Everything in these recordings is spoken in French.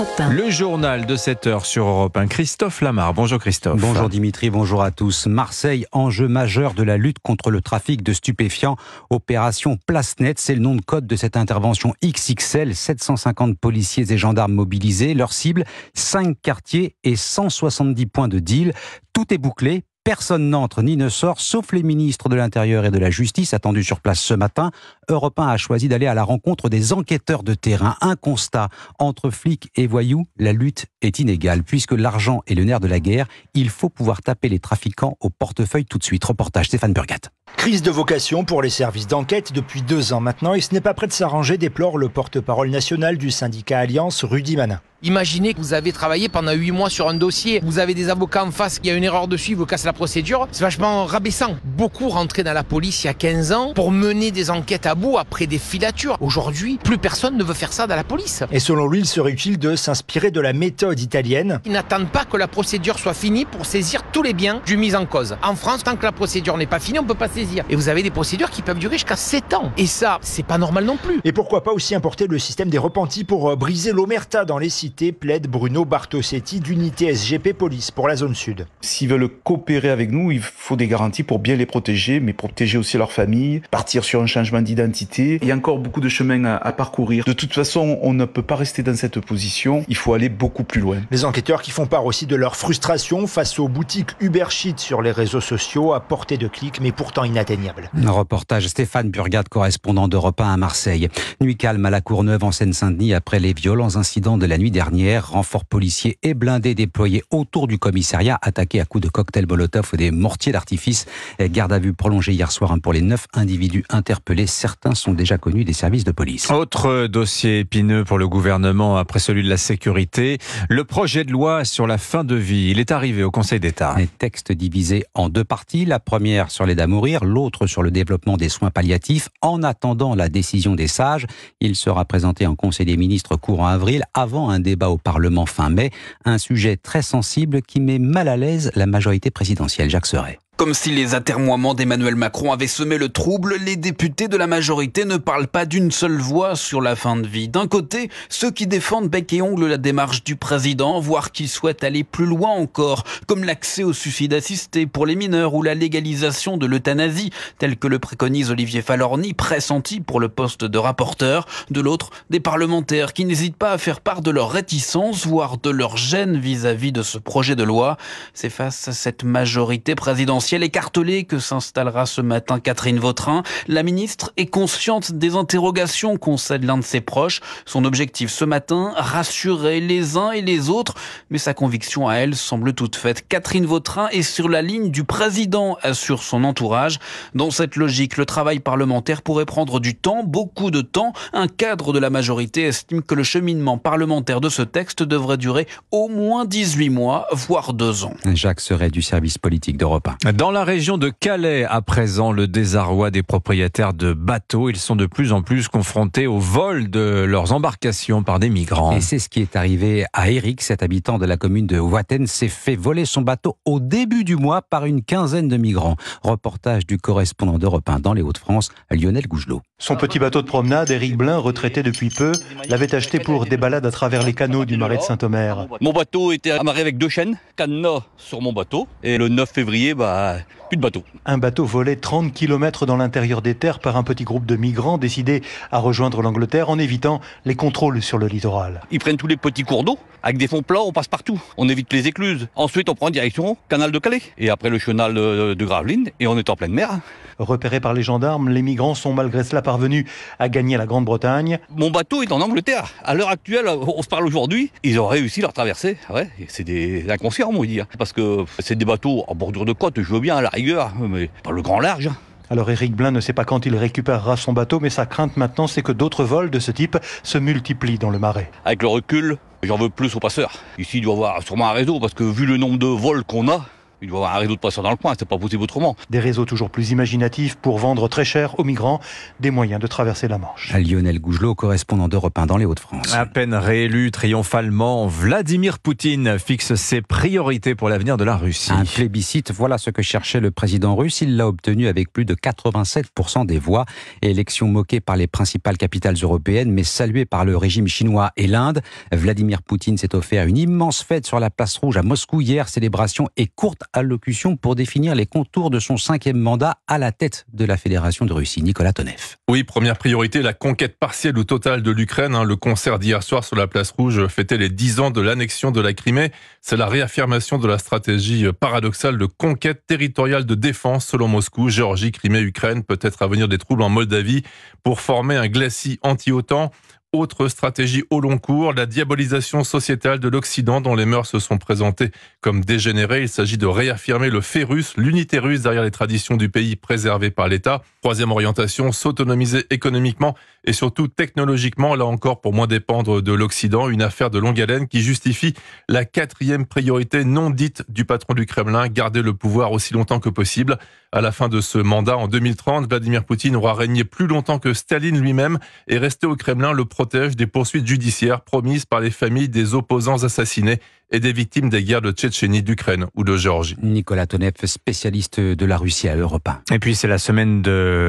Europe 1. Le journal de 7h sur Europe 1. Christophe Lamar. Bonjour Christophe. Bonjour Dimitri, bonjour à tous. Marseille, enjeu majeur de la lutte contre le trafic de stupéfiants. Opération Place Nette, c'est le nom de code de cette intervention XXL. 750 policiers et gendarmes mobilisés. Leur cible, 5 quartiers et 170 points de deal. Tout est bouclé. Personne n'entre ni ne sort, sauf les ministres de l'Intérieur et de la Justice attendus sur place ce matin. Europe 1 a choisi d'aller à la rencontre des enquêteurs de terrain. Un constat, entre flics et voyous, la lutte est inégale. Puisque l'argent est le nerf de la guerre, il faut pouvoir taper les trafiquants au portefeuille tout de suite. Reportage Stéphane Burgat. Crise de vocation pour les services d'enquête depuis 2 ans maintenant et ce n'est pas prêt de s'arranger, déplore le porte-parole national du syndicat Alliance, Rudy Manin. Imaginez que vous avez travaillé pendant 8 mois sur un dossier, vous avez des avocats en face, il y a une erreur dessus, ils vous cassent la procédure, c'est vachement rabaissant. Beaucoup rentraient dans la police il y a 15 ans pour mener des enquêtes à bout après des filatures. Aujourd'hui, plus personne ne veut faire ça dans la police. Et selon lui, il serait utile de s'inspirer de la méthode italienne. Ils n'attendent pas que la procédure soit finie pour saisir tous les biens du mis en cause. En France, tant que la procédure n'est pas finie, on ne peut pas saisir. Et vous avez des procédures qui peuvent durer jusqu'à 7 ans. Et ça, c'est pas normal non plus. Et pourquoi pas aussi importer le système des repentis pour briser l'omerta dans les cités, plaide Bruno Bartosetti d'unité SGP Police pour la zone sud. S'ils veulent coopérer avec nous, il faut des garanties pour bien les protéger, mais protéger aussi leur famille, partir sur un changement d'identité. Il y a encore beaucoup de chemin à parcourir. De toute façon, on ne peut pas rester dans cette position, il faut aller beaucoup plus loin. Les enquêteurs qui font part aussi de leur frustration face aux boutiques Uber Sheet sur les réseaux sociaux à portée de clic, mais pourtant inatteignables. Un reportage Stéphane Burgat, correspondant d'Europe 1 à Marseille. Nuit calme à la Courneuve en Seine-Saint-Denis après les violents incidents de la nuit dernière. Renforts policiers et blindés déployés autour du commissariat, attaqués à coups de cocktails Molotov ou des mortiers d'artifice. Garde à vue prolongée hier soir pour les 9 individus interpellés. Certains sont déjà connus des services de police. Autre dossier épineux pour le gouvernement après celui de la sécurité. Le projet de loi sur la fin de vie. Il est arrivé au Conseil d'État. Un texte divisé en 2 parties. La première sur l'aide à mourir, l'autre sur le développement des soins palliatifs. En attendant la décision des sages, il sera présenté en Conseil des ministres courant avril avant un débat au Parlement fin mai. Un sujet très sensible qui met mal à l'aise la majorité présidentielle. Jacques Serret. Comme si les atermoiements d'Emmanuel Macron avaient semé le trouble, les députés de la majorité ne parlent pas d'une seule voix sur la fin de vie. D'un côté, ceux qui défendent bec et ongle la démarche du président, voire qui souhaitent aller plus loin encore, comme l'accès au suicide assisté pour les mineurs ou la légalisation de l'euthanasie, tel que le préconise Olivier Falorni, pressenti pour le poste de rapporteur. De l'autre, des parlementaires qui n'hésitent pas à faire part de leur réticence, voire de leur gêne vis-à-vis de ce projet de loi. C'est face à cette majorité présidentielle écartelée que s'installera ce matin Catherine Vautrin. La ministre est consciente des interrogations concède l'un de ses proches. Son objectif ce matin, rassurer les uns et les autres. Mais sa conviction à elle semble toute faite. Catherine Vautrin est sur la ligne du président, assure son entourage. Dans cette logique, le travail parlementaire pourrait prendre du temps, beaucoup de temps. Un cadre de la majorité estime que le cheminement parlementaire de ce texte devrait durer au moins 18 mois, voire 2 ans. Jacques Serret du service politique d'Europe 1. Dans la région de Calais, à présent, le désarroi des propriétaires de bateaux. Ils sont de plus en plus confrontés au vol de leurs embarcations par des migrants. Et c'est ce qui est arrivé à Eric, cet habitant de la commune de Ouattène, s'est fait voler son bateau au début du mois par une quinzaine de migrants. Reportage du correspondant d'Europe 1 dans les Hauts-de-France, Lionel Gougelot. Son petit bateau de promenade, Éric Blin, retraité depuis peu, l'avait acheté pour des balades à travers les canaux du marais de Saint-Omer. Mon bateau était amarré avec 2 chaînes, cadenas sur mon bateau, et le 9 février, plus de bateau. Un bateau volé 30 km dans l'intérieur des terres par un petit groupe de migrants décidés à rejoindre l'Angleterre en évitant les contrôles sur le littoral. Ils prennent tous les petits cours d'eau, avec des fonds plats, on passe partout. On évite les écluses. Ensuite, on prend direction canal de Calais, et après le chenal de Gravelines, et on est en pleine mer. Repérés par les gendarmes, les migrants sont malgré cela parvenus à gagner la Grande-Bretagne. Mon bateau est en Angleterre. À l'heure actuelle, on se parle aujourd'hui, ils ont réussi leur traversée. Ouais, c'est des inconscients, on va dire. Parce que c'est des bateaux en bordure de côte, je veux bien à la rigueur, mais pas le grand large. Alors Éric Blin ne sait pas quand il récupérera son bateau, mais sa crainte maintenant, c'est que d'autres vols de ce type se multiplient dans le marais. Avec le recul, j'en veux plus aux passeurs. Ici, il doit y avoir sûrement un réseau, parce que vu le nombre de vols qu'on a, Il doit y avoir un réseau de passeurs dans le coin, c'est pas possible autrement. Des réseaux toujours plus imaginatifs pour vendre très cher aux migrants des moyens de traverser la Manche. Lionel Gougelot, correspondant d'Europe 1 dans les Hauts-de-France. À peine réélu triomphalement, Vladimir Poutine fixe ses priorités pour l'avenir de la Russie. Un plébiscite, voilà ce que cherchait le président russe. Il l'a obtenu avec plus de 87% des voix. Élection moquée par les principales capitales européennes, mais saluée par le régime chinois et l'Inde. Vladimir Poutine s'est offert une immense fête sur la place rouge à Moscou hier. Célébration et courte allocution pour définir les contours de son 5e mandat à la tête de la Fédération de Russie. Nicolas Tonev. Oui, première priorité, la conquête partielle ou totale de l'Ukraine. Le concert d'hier soir sur la place rouge fêtait les 10 ans de l'annexion de la Crimée. C'est la réaffirmation de la stratégie paradoxale de conquête territoriale de défense selon Moscou. Géorgie, Crimée, Ukraine, peut-être à venir des troubles en Moldavie pour former un glacis anti-OTAN. Autre stratégie au long cours, la diabolisation sociétale de l'Occident dont les mœurs se sont présentées comme dégénérées. Il s'agit de réaffirmer le fait russe, l'unité russe derrière les traditions du pays préservées par l'État. Troisième orientation, s'autonomiser économiquement et surtout technologiquement, là encore pour moins dépendre de l'Occident. Une affaire de longue haleine qui justifie la 4e priorité non dite du patron du Kremlin, garder le pouvoir aussi longtemps que possible. À la fin de ce mandat, en 2030, Vladimir Poutine aura régné plus longtemps que Staline lui-même et resté au Kremlin le protège des poursuites judiciaires promises par les familles des opposants assassinés et des victimes des guerres de Tchétchénie, d'Ukraine ou de Géorgie. Nicolas Tonev, spécialiste de la Russie à Europe 1. Et puis c'est la semaine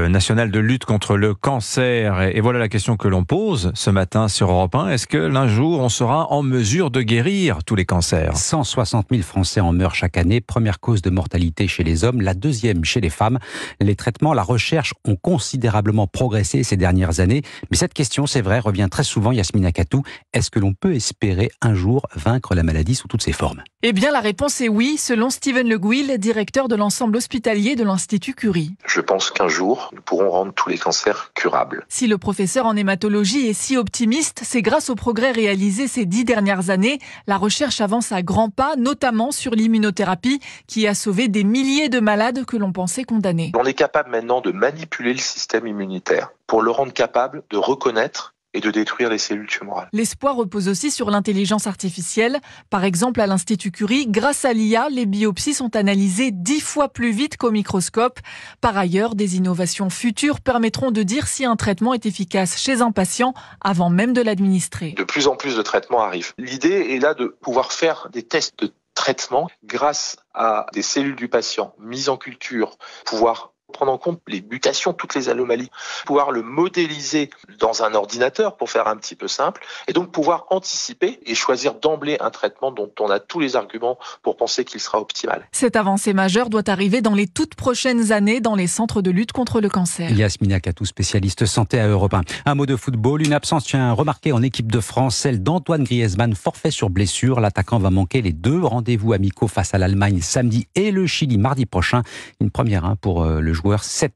nationale de lutte contre le cancer. Et voilà la question que l'on pose ce matin sur Europe 1. Est-ce que l'un jour on sera en mesure de guérir tous les cancers ? 160 000 Français en meurent chaque année. Première cause de mortalité chez les hommes, la deuxième chez les femmes. Les traitements, la recherche ont considérablement progressé ces dernières années. Mais cette question, c'est vrai, revient très souvent, Yasmina Katou. Est-ce que l'on peut espérer un jour vaincre la maladie sous toutes ses formes ? Eh bien, la réponse est oui, selon Steven Le Gouil, directeur de l'ensemble hospitalier de l'Institut Curie. Je pense qu'un jour, nous pourrons rendre tous les cancers curables. Si le professeur en hématologie est si optimiste, c'est grâce aux progrès réalisés ces 10 dernières années. La recherche avance à grands pas, notamment sur l'immunothérapie, qui a sauvé des milliers de malades que l'on pensait condamnés. On est capable maintenant de manipuler le système immunitaire pour le rendre capable de reconnaître et de détruire les cellules tumorales. L'espoir repose aussi sur l'intelligence artificielle. Par exemple, à l'Institut Curie, grâce à l'IA, les biopsies sont analysées 10 fois plus vite qu'au microscope. Par ailleurs, des innovations futures permettront de dire si un traitement est efficace chez un patient avant même de l'administrer. De plus en plus de traitements arrivent. L'idée est là de pouvoir faire des tests de traitement grâce à des cellules du patient mises en culture, pouvoir prendre en compte les mutations, toutes les anomalies, pouvoir le modéliser dans un ordinateur pour faire un petit peu simple, et donc pouvoir anticiper et choisir d'emblée un traitement dont on a tous les arguments pour penser qu'il sera optimal. Cette avancée majeure doit arriver dans les toutes prochaines années dans les centres de lutte contre le cancer. Yasmina Katou, spécialiste santé à Europe 1. Un mot de football, une absence tient remarquée en équipe de France, celle d'Antoine Griezmann, forfait sur blessure. L'attaquant va manquer les 2 rendez-vous amicaux face à l'Allemagne samedi et le Chili mardi prochain. Une première pour le joueur,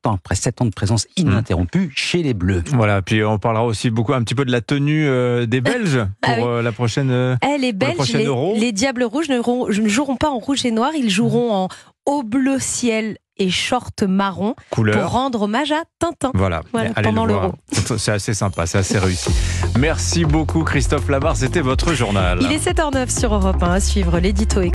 après 7 ans de présence ininterrompue chez les Bleus. Voilà, puis on parlera aussi un petit peu de la tenue des Belges pour la prochaine les Belges, les Diables Rouges ne joueront pas en rouge et noir, ils joueront en haut bleu ciel et short marron couleur pour rendre hommage à Tintin. Voilà pendant l'Euro. C'est assez sympa, c'est assez réussi. Merci beaucoup Christophe Labarre, c'était votre journal. Il est 7h09 sur Europe 1 à suivre l'édito.